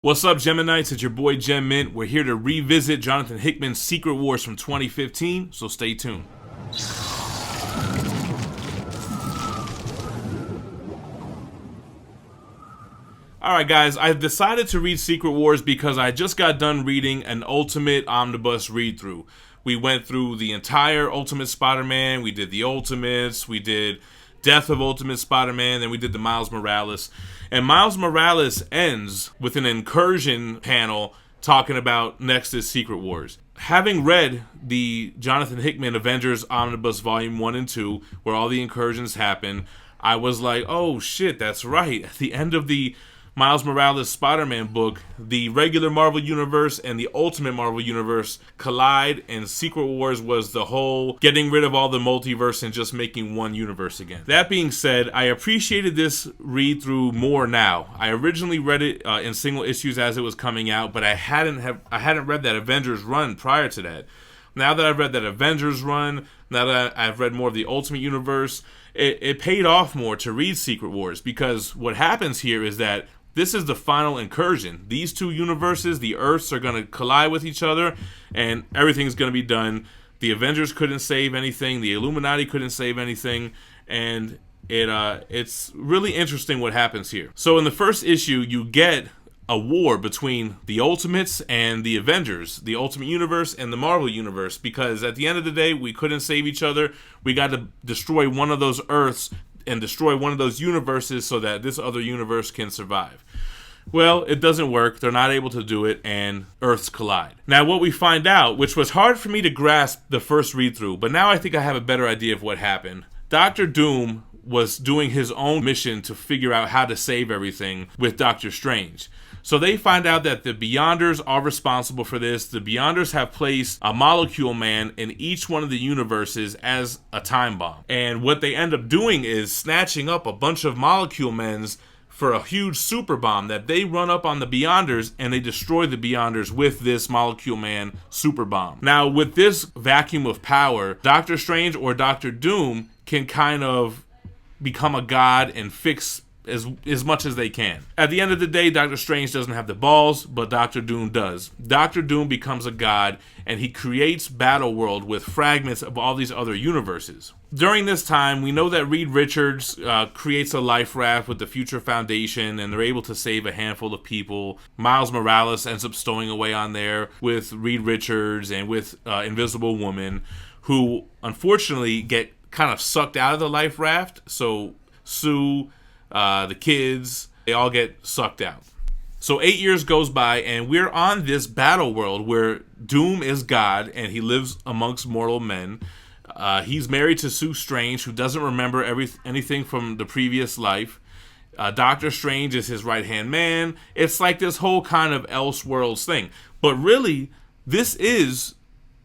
What's up, Geminites? It's your boy Gem Mint. We're here to revisit Jonathan Hickman's Secret Wars from 2015, so stay tuned. Alright guys, I've decided to read Secret Wars because I just got done reading an Ultimate Omnibus read-through. We went through the entire Ultimate Spider-Man, we did the Ultimates, we did Death of Ultimate Spider-Man, then we did the Miles Morales. And Miles Morales ends with an incursion panel talking about next is Secret Wars. Having read the Jonathan Hickman Avengers Omnibus Volume 1 and 2, where all the incursions happen, I was like, oh shit, that's right. At the end of the Miles Morales Spider-Man book, the regular Marvel Universe and the Ultimate Marvel Universe collide, and Secret Wars was the whole getting rid of all the multiverse and just making one universe again. That being said, I appreciated this read-through more now. I originally read it in single issues as it was coming out, but I hadn't read that Avengers run prior to that. Now that I've read that Avengers run, now that I've read more of the Ultimate Universe, it paid off more to read Secret Wars, because what happens here is that this is the final incursion. These two universes, the Earths, are going to collide with each other, and everything's going to be done. The Avengers couldn't save anything. The Illuminati couldn't save anything, and it's really interesting what happens here. So in the first issue, you get a war between the Ultimates and the Avengers, the Ultimate Universe and the Marvel Universe, because at the end of the day, we couldn't save each other. We got to destroy one of those Earths and destroy one of those universes so that this other universe can survive. Well, it doesn't work. They're not able to do it, and Earths collide. Now, what we find out, which was hard for me to grasp the first read-through, but now I think I have a better idea of what happened. Dr. Doom was doing his own mission to figure out how to save everything with Doctor Strange. So they find out that the Beyonders are responsible for this. The Beyonders have placed a Molecule Man in each one of the universes as a time bomb. And what they end up doing is snatching up a bunch of Molecule Men's for a huge super bomb that they run up on the Beyonders, and they destroy the Beyonders with this Molecule Man super bomb. Now, with this vacuum of power, Doctor Strange or Dr. Doom can kind of become a god and fix as much as they can. At the end of the day, Doctor Strange doesn't have the balls, but Dr. Doom does. Dr. Doom becomes a god, and he creates Battle World with fragments of all these other universes. During this time, we know that Reed Richards creates a life raft with the Future Foundation, and they're able to save a handful of people. Miles Morales ends up stowing away on there with Reed Richards and with Invisible Woman, who unfortunately get kind of sucked out of the life raft. So Sue, the kids, they all get sucked out. So 8 years goes by, and we're on this battle world where Doom is God, and he lives amongst mortal men. He's married to Sue Strange, who doesn't remember anything from the previous life. Doctor Strange is his right-hand man. It's like this whole kind of Elseworlds thing. But really, this is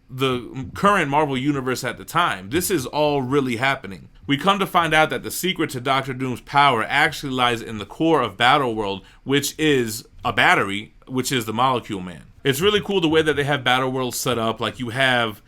the current Marvel Universe at the time. This is all really happening. We come to find out that the secret to Dr. Doom's power actually lies in the core of Battle World, which is a battery, which is the Molecule Man. It's really cool the way that they have Battle World set up. Like, you have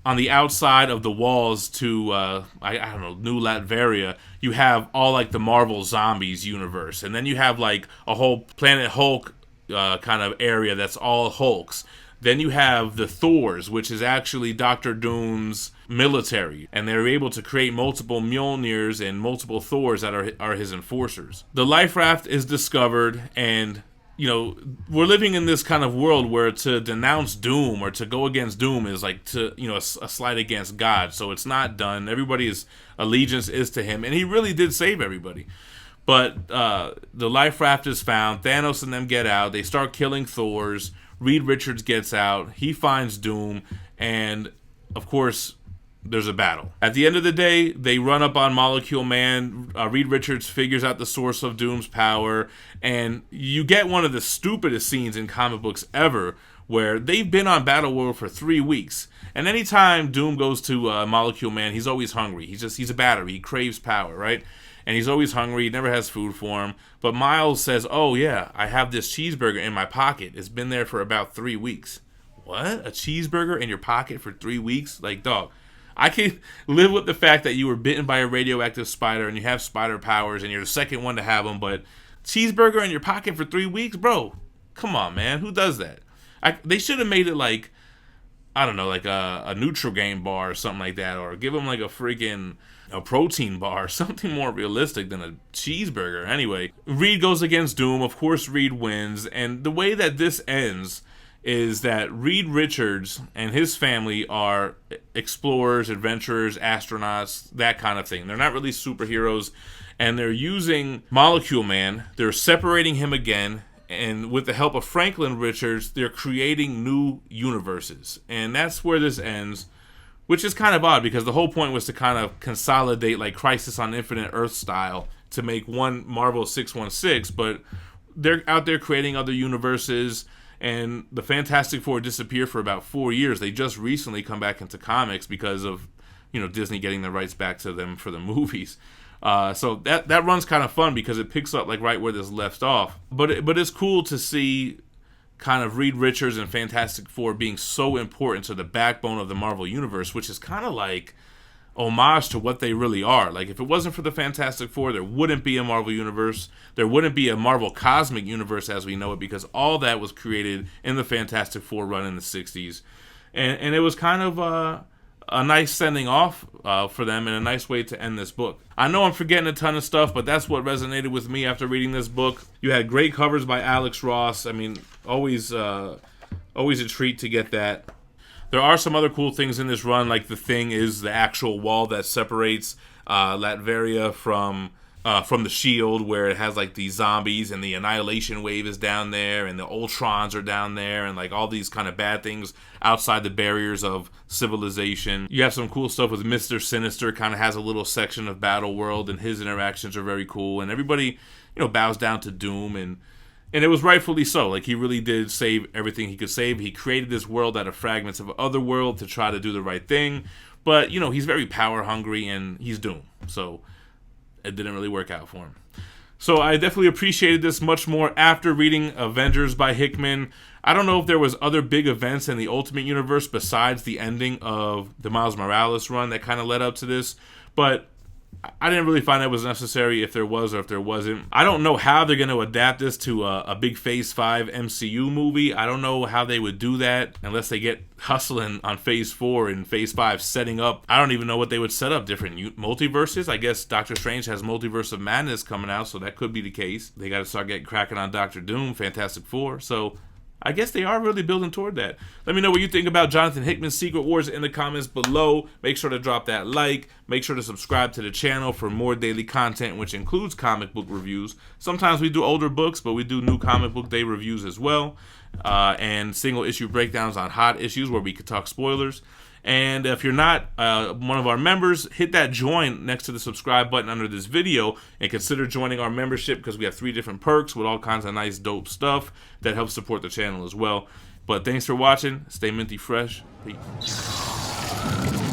on the outside of the walls to, New Latveria, you have all like the Marvel Zombies universe. And then you have like a whole Planet Hulk kind of area that's all Hulks. Then you have the Thors, which is actually Dr. Doom's military, and they're able to create multiple Mjolnirs and multiple Thors that are his enforcers. The life raft is discovered, and we're living in this kind of world where to denounce Doom or to go against Doom is like to a slight against God. So it's not done. Everybody's allegiance is to him, and he really did save everybody. But the life raft is found. Thanos and them get out. They start killing Thors. Reed Richards gets out, he finds Doom, and of course, there's a battle. At the end of the day, they run up on Molecule Man. Reed Richards figures out the source of Doom's power, and you get one of the stupidest scenes in comic books ever, where they've been on Battle World for 3 weeks, and anytime Doom goes to Molecule Man, he's always hungry. He's a battery. He craves power, right? And he's always hungry. He never has food for him. But Miles says, oh yeah, I have this cheeseburger in my pocket. It's been there for about 3 weeks. What? A cheeseburger in your pocket for 3 weeks? Like, dog, I can live with the fact that you were bitten by a radioactive spider and you have spider powers and you're the second one to have them, but cheeseburger in your pocket for 3 weeks? Bro, Come on, man. Who does that? They should have made it like, I don't know, like a Nutri-Grain bar or something like that, or give them like a protein bar, something more realistic than a cheeseburger. Anyway, Reed goes against Doom. Of course, Reed wins. And the way that this ends is that Reed Richards and his family are explorers, adventurers, astronauts, that kind of thing. They're not really superheroes. And they're using Molecule Man. They're separating him again. And with the help of Franklin Richards, they're creating new universes. And that's where this ends, which is kind of odd because the whole point was to kind of consolidate like Crisis on Infinite Earth style to make one Marvel 616, but they're out there creating other universes, and the Fantastic Four disappeared for about 4 years. They just recently come back into comics because of, Disney getting the rights back to them for the movies. So that run's kind of fun because it picks up like right where this left off. But it's cool to see kind of Reed Richards and Fantastic Four being so important to the backbone of the Marvel Universe, which is kind of like homage to what they really are. Like, if it wasn't for the Fantastic Four, there wouldn't be a Marvel Universe. There wouldn't be a Marvel Cosmic Universe as we know it, because all that was created in the Fantastic Four run in the 60s. And it was kind of a nice sending off for them and a nice way to end this book. I know I'm forgetting a ton of stuff, but that's what resonated with me after reading this book. You had great covers by Alex Ross. I mean, always a treat to get that. There are some other cool things in this run, like the Thing is the actual wall that separates Latveria from the Shield, where it has like these zombies and the Annihilation Wave is down there and the Ultrons are down there and like all these kind of bad things outside the barriers of civilization. You have some cool stuff with Mr. Sinister, kind of has a little section of Battle World, and his interactions are very cool, and everybody bows down to Doom, and it was rightfully so. Like, he really did save everything he could save. He created this world out of fragments of other world to try to do the right thing, but he's very power hungry and he's Doom, so it didn't really work out for him. So I definitely appreciated this much more after reading Avengers by Hickman. I don't know if there was other big events in the Ultimate Universe besides the ending of the Miles Morales run that kind of led up to this, but I didn't really find it was necessary if there was or if there wasn't. I don't know how they're going to adapt this to a big Phase 5 MCU movie. I don't know how they would do that unless they get hustling on Phase 4 and Phase 5 setting up. I don't even know what they would set up. Different multiverses? I guess Doctor Strange has Multiverse of Madness coming out, so that could be the case. They got to start getting cracking on Doctor Doom, Fantastic Four, so I guess they are really building toward that. Let me know what you think about Jonathan Hickman's Secret Wars in the comments below. Make sure to drop that like. Make sure to subscribe to the channel for more daily content, which includes comic book reviews. Sometimes we do older books, but we do new comic book day reviews as well. And single issue breakdowns on hot issues where we could talk spoilers. And if you're not one of our members, hit that join next to the subscribe button under this video and consider joining our membership, because we have 3 different perks with all kinds of nice dope stuff that helps support the channel as well. But thanks for watching. Stay minty fresh. Peace.